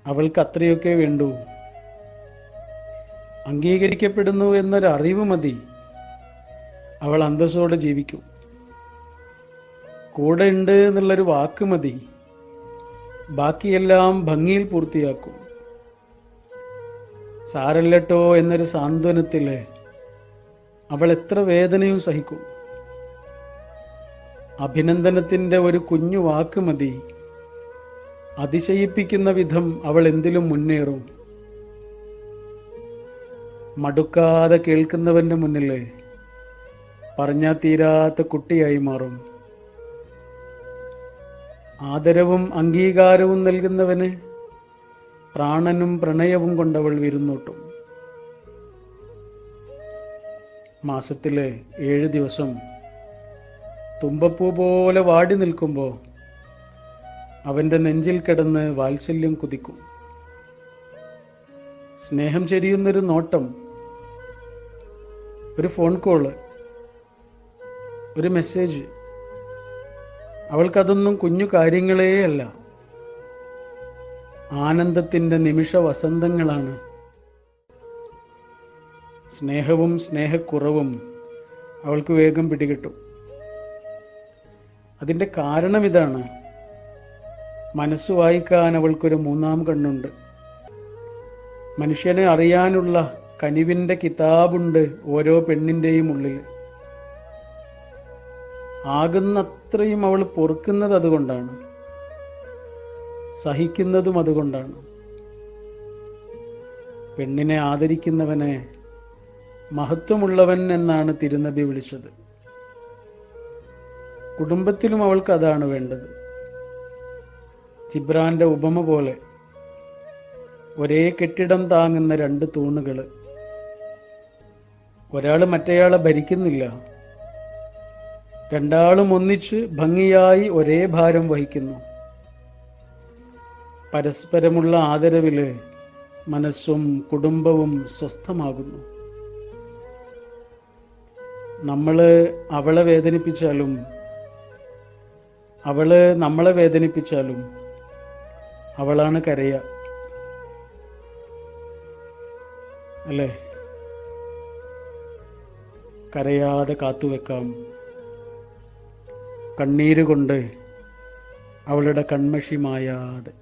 അവൾക്ക് അത്രയൊക്കെ വേണ്ടൂ. അംഗീകരിക്കപ്പെടുന്നു എന്നൊരറിവ് മതി, അവൾ അന്തസ്സോടെ ജീവിക്കും. കൂടെ ഉണ്ട് എന്നുള്ളൊരു വാക്ക് മതി, ബാക്കിയെല്ലാം ഭംഗിയിൽ പൂർത്തിയാക്കും. സാരല്ലട്ടോ എന്നൊരു സാന്ത്വനത്തില് അവൾ എത്ര വേദനയും സഹിക്കും. അഭിനന്ദനത്തിന്റെ ഒരു കുഞ്ഞു വാക്ക് മതി, അതിശയിപ്പിക്കുന്ന വിധം അവൾ എന്തിലും മുന്നേറും. മടുക്കാതെ കേൾക്കുന്നവന്റെ മുന്നില് പറഞ്ഞാൽ തീരാത്ത കുട്ടിയായി മാറും. ആദരവും അംഗീകാരവും നൽകുന്നവന് പ്രാണനും പ്രണയവും കൊണ്ടവൾ വിരുന്നോട്ടും. മാസത്തിലെ 7 ദിവസം തുമ്പപ്പൂ പോലെ വാടി നിൽക്കുമ്പോൾ അവന്റെ നെഞ്ചിൽ കിടന്ന് വാത്സല്യം കുതിക്കും. സ്നേഹം ചെരിയുന്നൊരു നോട്ടം, ഒരു ഫോൺ കോള്, ഒരു മെസ്സേജ്, അവൾക്കതൊന്നും കുഞ്ഞു കാര്യങ്ങളേ അല്ല, ആനന്ദത്തിന്റെ നിമിഷ വസന്തങ്ങളാണ്. സ്നേഹവും സ്നേഹക്കുറവും അവൾക്ക് വേഗം പിടികിട്ടും. അതിൻ്റെ കാരണം ഇതാണ്, മനസ്സ് വായിക്കാൻ അവൾക്കൊരു 3-ാം കണ്ണുണ്ട്. മനുഷ്യനെ അറിയാനുള്ള കനിവിൻ്റെ കിതാബുണ്ട് ഓരോ പെണ്ണിൻ്റെയും ഉള്ളിൽ. ആകുന്നത്രയും അവൾ പൊറുക്കുന്നത് അതുകൊണ്ടാണ്, സഹിക്കുന്നതും അതുകൊണ്ടാണ്. പെണ്ണിനെ ആദരിക്കുന്നവനെ മഹത്വമുള്ളവൻ എന്നാണ് തിരുനബി വിളിച്ചത്. കുടുംബത്തിലും അവൾക്ക് അതാണ് വേണ്ടത്. ജിബ്രാന്റെ ഉപമ പോലെ ഒരേ കെട്ടിടം താങ്ങുന്ന 2 തൂണുകൾ. ഒരാൾ മറ്റേയാളെ ഭരിക്കുന്നില്ല, രണ്ടാളും ഒന്നിച്ച് ഭംഗിയായി ഒരേ ഭാരം വഹിക്കുന്നു. പരസ്പരമുള്ള ആദരവില് മനസ്സും കുടുംബവും സ്വസ്ഥമാകുന്നു. നമ്മള് അവളെ വേദനിപ്പിച്ചാലും അവള് നമ്മളെ വേദനിപ്പിച്ചാലും അവളാണ് കരയുക, അല്ലേ? കരയാതെ കാത്തുവെക്കാം, കണ്ണീര് കൊണ്ട് അവളുടെ കൺമഷി മായാതെ.